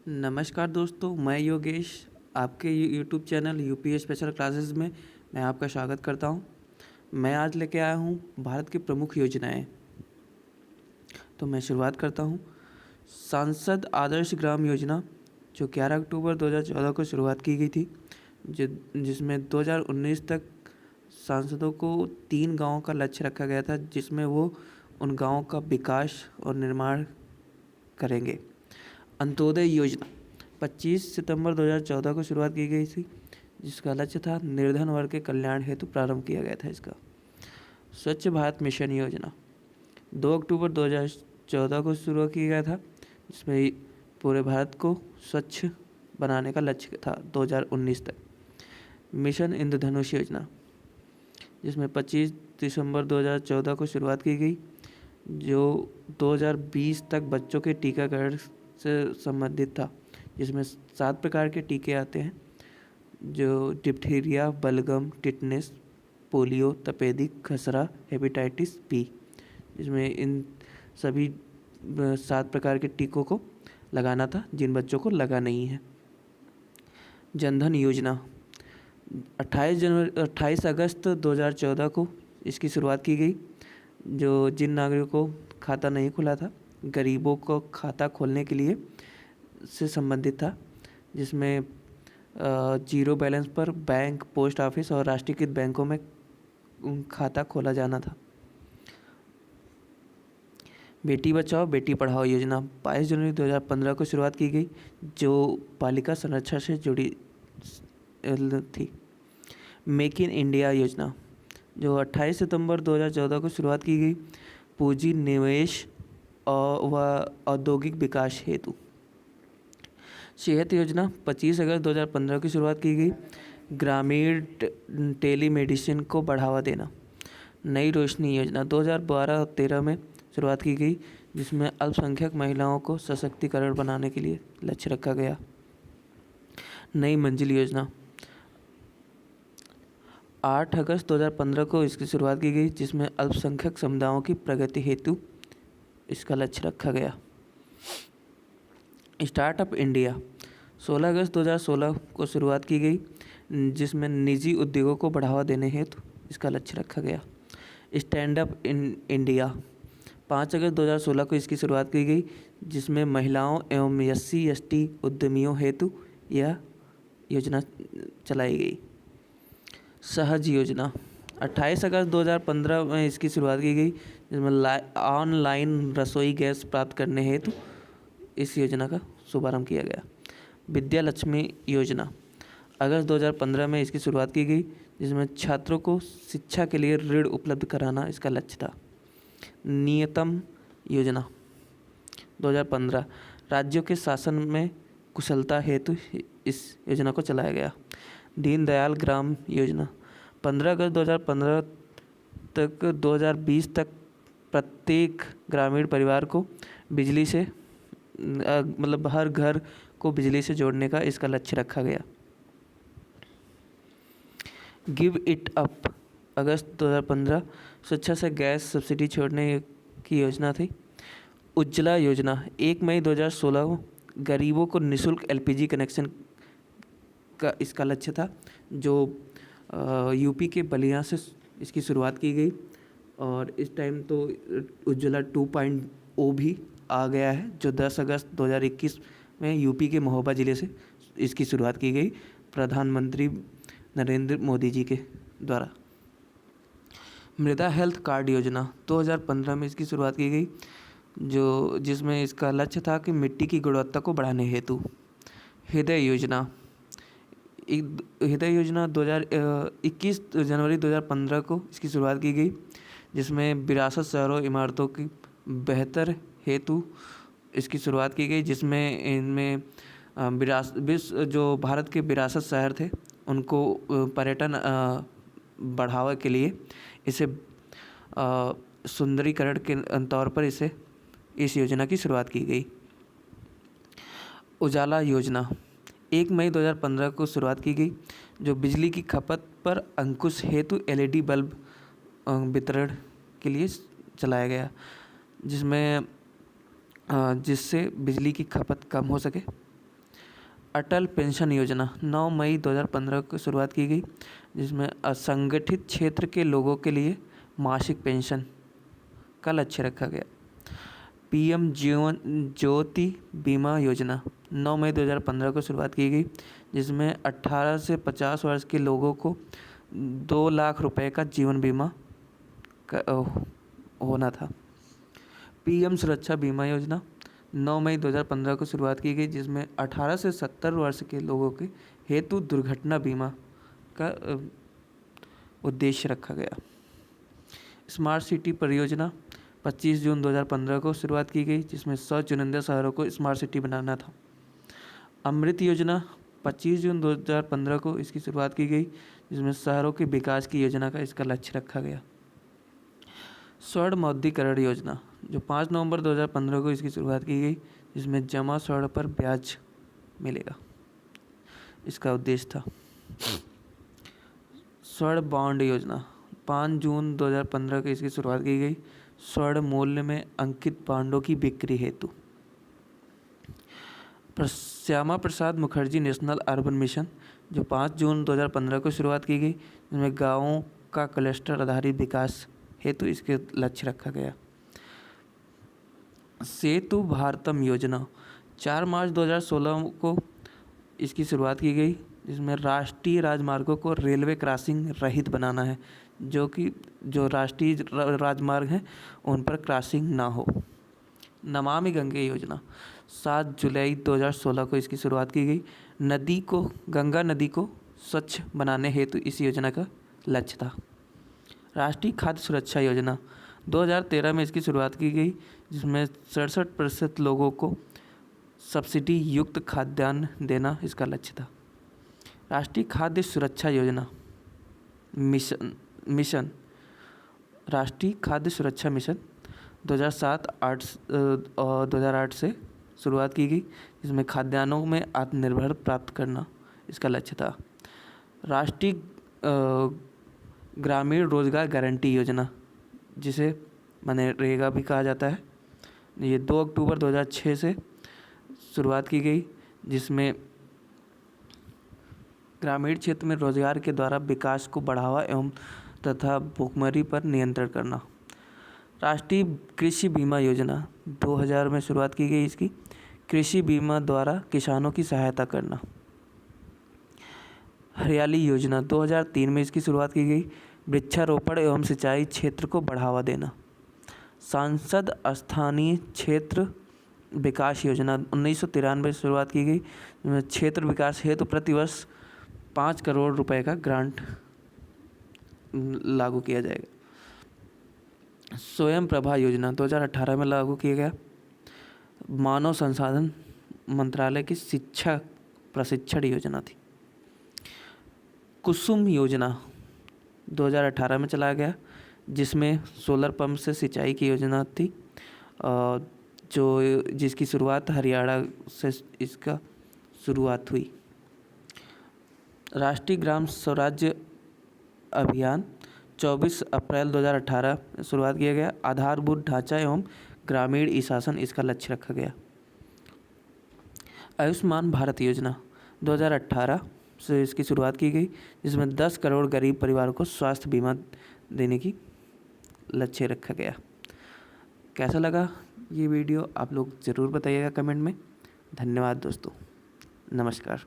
नमस्कार दोस्तों, मैं योगेश आपके YouTube channel UP special classes में मैं आपका स्वागत करता हूं। मैं आज लेके आया हूं भारत की प्रमुख योजनाएं। तो मैं शुरुआत करता हूं। सांसद आदर्श ग्राम योजना जो 11 अक्टूबर 2014 को शुरुआत की गई थी, जिसमें 2019 तक सांसदों को 3 गाँवों का लक्ष्य रखा गया था, जिसमें वो उन गाँवों का विकास और निर्माण करेंगे। अंत्योदय योजना 25 सितंबर 2014 को शुरुआत की गई थी, जिसका लक्ष्य था निर्धन वर्ग के कल्याण हेतु प्रारंभ किया गया था इसका। स्वच्छ भारत मिशन योजना 2 अक्टूबर 2014 को शुरू किया गया था, जिसमें पूरे भारत को स्वच्छ बनाने का लक्ष्य था 2019 तक। मिशन इंद्रधनुष योजना, जिसमें 25 दिसंबर 2014 को शुरुआत की गई, जो 2020 तक बच्चों के टीकाकरण से संबंधित था, जिसमें 7 प्रकार के टीके आते हैं, जो डिप्थीरिया, बलगम, टिटनेस, पोलियो, तपेदिक, खसरा, हेपेटाइटिस बी, जिसमें इन सभी 7 प्रकार के टीकों को लगाना था जिन बच्चों को लगा नहीं है। जनधन योजना 28 अगस्त 2014 को इसकी शुरुआत की गई, जो जिन नागरिकों को खाता नहीं खुला था, गरीबों को खाता खोलने के लिए से संबंधित था, जिसमें जीरो बैलेंस पर बैंक, पोस्ट ऑफिस और राष्ट्रीयकृत बैंकों में खाता खोला जाना था। बेटी बचाओ बेटी पढ़ाओ योजना 22 जनवरी 2015 को शुरुआत की गई, जो बालिका संरक्षण से जुड़ी थी। मेक इन इंडिया योजना जो 28 सितंबर 2014 को शुरुआत की गई, पूंजी निवेश व औद्योगिक विकास हेतु। सेहत योजना 25 अगस्त 2015 की शुरुआत की गई, ग्रामीण टेलीमेडिसिन को बढ़ावा देना। नई रोशनी योजना 2012-13 में शुरुआत की गई, जिसमें अल्पसंख्यक महिलाओं को सशक्तिकरण बनाने के लिए लक्ष्य रखा गया। नई मंजिल योजना 8 अगस्त 2015 को इसकी शुरुआत की गई, जिसमें अल्पसंख्यक समुदायों की प्रगति हेतु इसका लक्ष्य रखा गया। स्टार्टअप इंडिया 16 अगस्त 2016 को शुरुआत की गई, जिसमें निजी उद्योगों को बढ़ावा देने हेतु इसका लक्ष्य रखा गया। स्टैंड अप इंडिया 5 अगस्त 2016 को इसकी शुरुआत की गई, जिसमें महिलाओं एवं SC/ST उद्यमियों हेतु यह योजना चलाई गई। सहज योजना 28 अगस्त 2015 में इसकी शुरुआत की गई, जिसमें ऑनलाइन रसोई गैस प्राप्त करने हेतु इस योजना का शुभारंभ किया गया। विद्या लक्ष्मी योजना अगस्त 2015 में इसकी शुरुआत की गई, जिसमें छात्रों को शिक्षा के लिए ऋण उपलब्ध कराना इसका लक्ष्य था। नियतम योजना 2015 राज्यों के शासन में कुशलता हेतु इस योजना को चलाया गया। दीनदयाल ग्राम योजना 15 अगस्त 2015 तक 2020 तक प्रत्येक ग्रामीण परिवार को बिजली से मतलब हर घर को बिजली से जोड़ने का इसका लक्ष्य रखा गया। गिव इट अप अगस्त 2015 स्वेच्छा से गैस सब्सिडी छोड़ने की योजना थी। उज्ज्वला योजना 1 मई 2016 को गरीबों को निःशुल्क LPG कनेक्शन का इसका लक्ष्य था, जो यूपी के बलिया से इसकी शुरुआत की गई, और इस टाइम तो उज्ज्वला 2.0 भी आ गया है, जो 10 अगस्त 2021 में यूपी के महोबा ज़िले से इसकी शुरुआत की गई प्रधानमंत्री नरेंद्र मोदी जी के द्वारा। मृदा हेल्थ कार्ड योजना 2015 में इसकी शुरुआत की गई, जिसमें इसका लक्ष्य था कि मिट्टी की गुणवत्ता को बढ़ाने हेतु। हृदय योजना 21 जनवरी 2015 को इसकी शुरुआत की गई, जिसमें विरासत शहरों इमारतों की बेहतर हेतु इसकी शुरुआत की गई, जिसमें इनमें जो भारत के विरासत शहर थे उनको पर्यटन बढ़ावा के लिए इसे सुंदरीकरण के तौर पर इस योजना की शुरुआत की गई। उजाला योजना 1 मई 2015 को शुरुआत की गई, जो बिजली की खपत पर अंकुश हेतु LED बल्ब वितरण के लिए चलाया गया, जिससे बिजली की खपत कम हो सके अटल पेंशन योजना 9 मई 2015 को शुरुआत की गई, जिसमें असंगठित क्षेत्र के लोगों के लिए मासिक पेंशन का लक्ष्य रखा गया। पीएम जीवन ज्योति बीमा योजना 9 मई 2015 को शुरुआत की गई, जिसमें 18 से 50 वर्ष के लोगों को 2 लाख रुपए का जीवन बीमा होना था। पीएम सुरक्षा बीमा योजना 9 मई 2015 को शुरुआत की गई, जिसमें 18 से 70 वर्ष के लोगों के हेतु दुर्घटना बीमा का उद्देश्य रखा गया। स्मार्ट सिटी परियोजना 25 जून 2015 को शुरुआत की गई, जिसमें 100 चुनिंदा शहरों को स्मार्ट सिटी बनाना था। अमृत योजना 25 जून 2015 को इसकी शुरुआत की गई, जिसमें शहरों के विकास की योजना का इसका लक्ष्य रखा गया। स्वर्ण मौद्रीकरण योजना जो 5 नवंबर 2015 को इसकी शुरुआत की गई, जिसमें जमा स्वर्ण पर ब्याज मिलेगा, इसका उद्देश्य था। स्वर्ण बॉन्ड योजना 5 जून 2015 को इसकी शुरुआत की गई, स्वर्ण मूल्य में अंकित बॉन्डों की बिक्री हेतु। Shyama Prasad Mukherjee national urban mission जो 5 जून 2015 को शुरुआत की गई, जिसमें गाँवों का क्लस्टर आधारित विकास हेतु इसके लक्ष्य रखा गया। सेतु भारतम योजना 4 मार्च 2016 को इसकी शुरुआत की गई, जिसमें राष्ट्रीय राजमार्गों को रेलवे क्रॉसिंग रहित बनाना है, जो राष्ट्रीय राजमार्ग हैं उन पर क्रॉसिंग ना हो। नमामि गंगे योजना 7 जुलाई 2016 को इसकी शुरुआत की गई। गंगा नदी को स्वच्छ बनाने हेतु इस योजना का लक्ष्य था। राष्ट्रीय खाद्य सुरक्षा योजना 2013 में इसकी शुरुआत की गई, जिसमें 67% लोगों को सब्सिडी युक्त खाद्यान्न देना इसका लक्ष्य था। राष्ट्रीय खाद्य सुरक्षा योजना मिशन राष्ट्रीय खाद्य सुरक्षा मिशन 2008 से शुरुआत की गई, जिसमें खाद्यान्नों में आत्मनिर्भर प्राप्त करना इसका लक्ष्य था। राष्ट्रीय ग्रामीण रोजगार गारंटी योजना, जिसे मनरेगा भी कहा जाता है, ये 2 अक्टूबर 2006 से शुरुआत की गई, जिसमें ग्रामीण क्षेत्र में रोजगार के द्वारा विकास को बढ़ावा एवं तथा भुखमरी पर नियंत्रण करना। राष्ट्रीय कृषि बीमा योजना 2000 में शुरुआत की गई, इसकी कृषि बीमा द्वारा किसानों की सहायता करना। हरियाली योजना 2003 में इसकी शुरुआत की गई, वृक्षारोपण एवं सिंचाई क्षेत्र को बढ़ावा देना। सांसद स्थानीय क्षेत्र विकास योजना 1993 में शुरुआत की गई, जिसमें क्षेत्र विकास हेतु प्रतिवर्ष 5 करोड़ रुपए का ग्रांट लागू किया जाएगा। स्वयं प्रभा योजना 2018 में लागू किया गया। मानव संसाधन मंत्रालय की शिक्षा प्रशिक्षण योजना थी। कुसुम योजना 2018 में चलाया गया, जिसमें सोलर पंप से सिंचाई की योजना थी, जिसकी शुरुआत हरियाणा से इसका शुरुआत हुई। राष्ट्रीय ग्राम स्वराज्य अभियान 24 अप्रैल 2018 में शुरुआत किया गया। आधारभूत ढांचा एवं ग्रामीण ई-शासन इसका लक्ष्य रखा गया। आयुष्मान भारत योजना 2018 से इसकी शुरुआत की गई, जिसमें 10 करोड़ गरीब परिवारों को स्वास्थ्य बीमा देने की लक्ष्य रखा गया। कैसा लगा ये वीडियो आप लोग ज़रूर बताइएगा कमेंट में। धन्यवाद दोस्तों, नमस्कार।